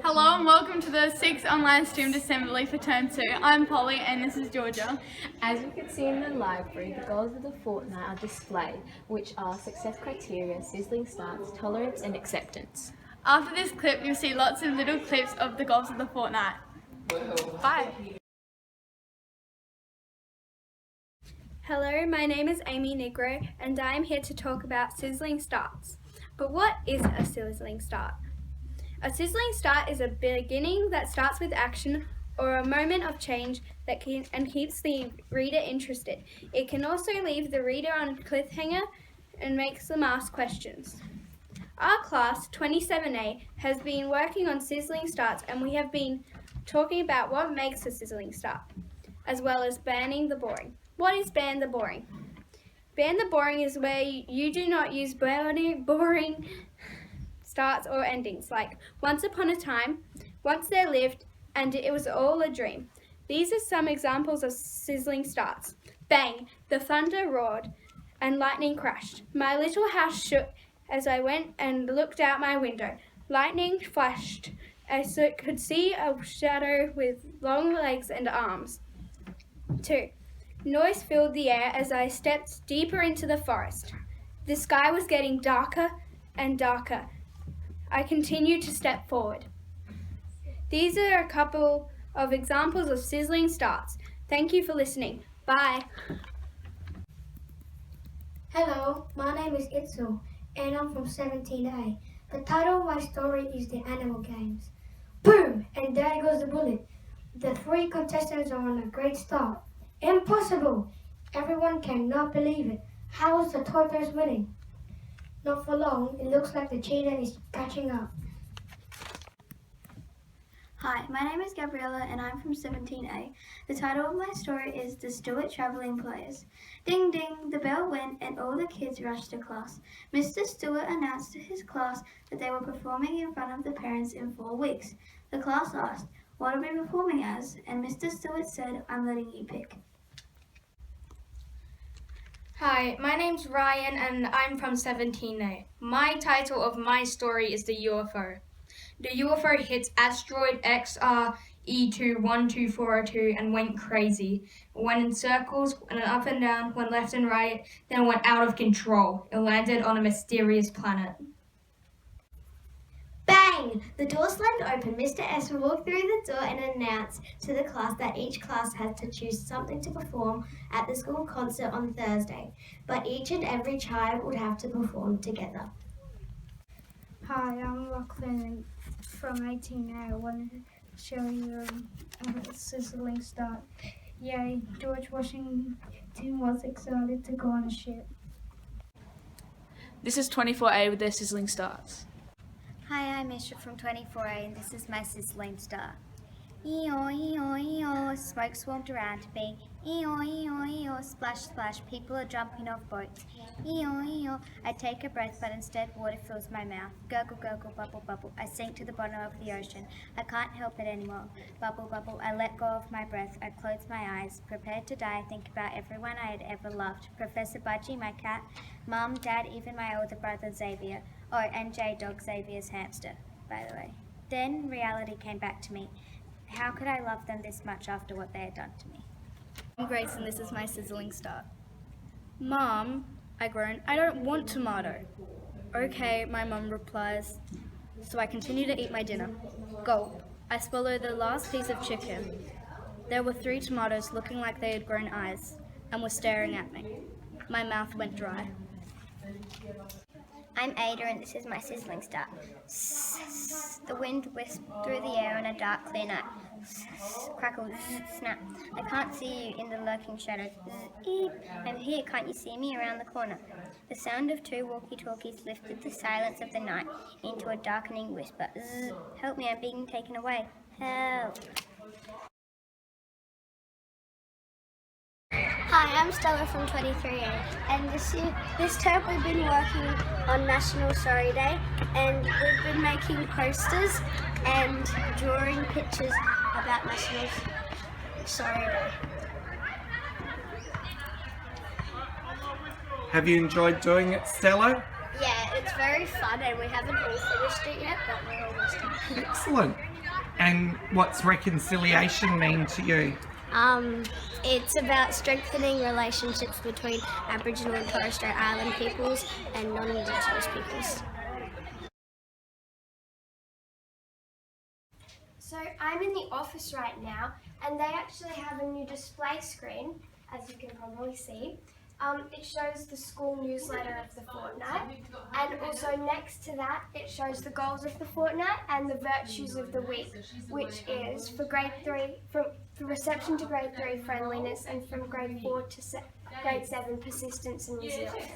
Hello and welcome to the 6th online streamed assembly for Term 2. I'm Polly and this is Georgia. As you can see in the library, the goals of the fortnight are displayed, which are success criteria, sizzling starts, tolerance and acceptance. After this clip you'll see lots of little clips of the goals of the fortnight. Bye! Hello, my name is Amy Negro and I am here to talk about sizzling starts. But what is a sizzling start? A sizzling start is a beginning that starts with action or a moment of change that keeps the reader interested. It can also leave the reader on a cliffhanger and makes them ask questions. Our class, 27A, has been working on sizzling starts and we have been talking about what makes a sizzling start, as well as banning the boring. What is ban the boring? Ban the boring is where you do not use boring starts or endings, like once upon a time, once there lived, and it was all a dream. These are some examples of sizzling starts. Bang, the thunder roared and lightning crashed. My little house shook as I went and looked out my window. Lightning flashed. I could see a shadow with long legs and arms. 2. Noise filled the air as I stepped deeper into the forest. The sky was getting darker and darker. I continued to step forward. These are a couple of examples of sizzling starts. Thank you for listening. Bye. Hello, my name is Itzel and I'm from 17A. The title of my story is The Animal Games. Boom! And there goes the bullet. The 3 contestants are on a great start. Impossible! Everyone cannot believe it. How is the tortoise winning? Not for long, it looks like the cheetah is catching up. Hi, my name is Gabriella and I'm from 17A. The title of my story is The Stewart Travelling Players. Ding ding, the bell went and all the kids rushed to class. Mr. Stewart announced to his class that they were performing in front of the parents in 4 weeks. The class asked, "What are we performing as?" And Mr. Stewart said, "I'm letting you pick." Hi, my name's Ryan and I'm from 17A. My title of my story is The UFO. The UFO hit asteroid XRE2-12402 and went crazy. It went in circles, went up and down, went left and right, then went out of control. It landed on a mysterious planet. Bang! The door slammed open. Mr. S walked through the door and announced to the class that each class had to choose something to perform at the school concert on Thursday, but each and every child would have to perform together. Hi, I'm Lachlan from 18A. I wanted to show you a sizzling start. Yay, George Washington was excited to go on a ship. This is 24A with their sizzling starts. Hi, I'm Isha from 24A and this is my sizzling start. Eeyore, eeyore, eeyore, smoke swarmed around me. Eeyore, eeyore, eeyore, splash, splash, people are jumping off boats. Eeyore, eeyore, I take a breath but instead water fills my mouth. Gurgle, gurgle, bubble, bubble, I sink to the bottom of the ocean. I can't help it anymore. Bubble, bubble, I let go of my breath. I close my eyes, prepared to die, think about everyone I had ever loved. Professor Budgie, my cat, Mum, Dad, even my older brother Xavier. Oh, and J-Dog, Xavier's hamster, by the way. Then reality came back to me. How could I love them this much after what they had done to me? I'm Grace and this is my sizzling start. Mom, I groan, I don't want tomato. Okay, my mum replies. So I continue to eat my dinner. Gulp. I swallow the last piece of chicken. There were 3 tomatoes looking like they had grown eyes and were staring at me. My mouth went dry. I'm Ada and this is my sizzling start. The wind whisked through the air on a dark, clear night. Crackle, snap. I can't see you in the lurking shadows. Eep. I'm here, can't you see me around the corner? The sound of 2 walkie-talkies lifted the silence of the night into a darkening whisper. Help me, I'm being taken away. Help. Hi, I'm Stella from 23A, and this term we've been working on National Sorry Day, and we've been making posters and drawing pictures about National Sorry Day. Have you enjoyed doing it, Stella? Yeah, it's very fun and we haven't all finished it yet, but we're almost done. Excellent. And what's reconciliation mean to you? It's about strengthening relationships between Aboriginal and Torres Strait Island peoples and non-Indigenous peoples. So I'm in the office right now, and they actually have a new display screen, as you can probably see. It shows the school newsletter of the fortnight, and also next to that it shows the goals of the fortnight and the virtues of the week, which is for grade 3, from reception to grade 3 friendliness, and from grade 4 to grade 7 persistence and resilience.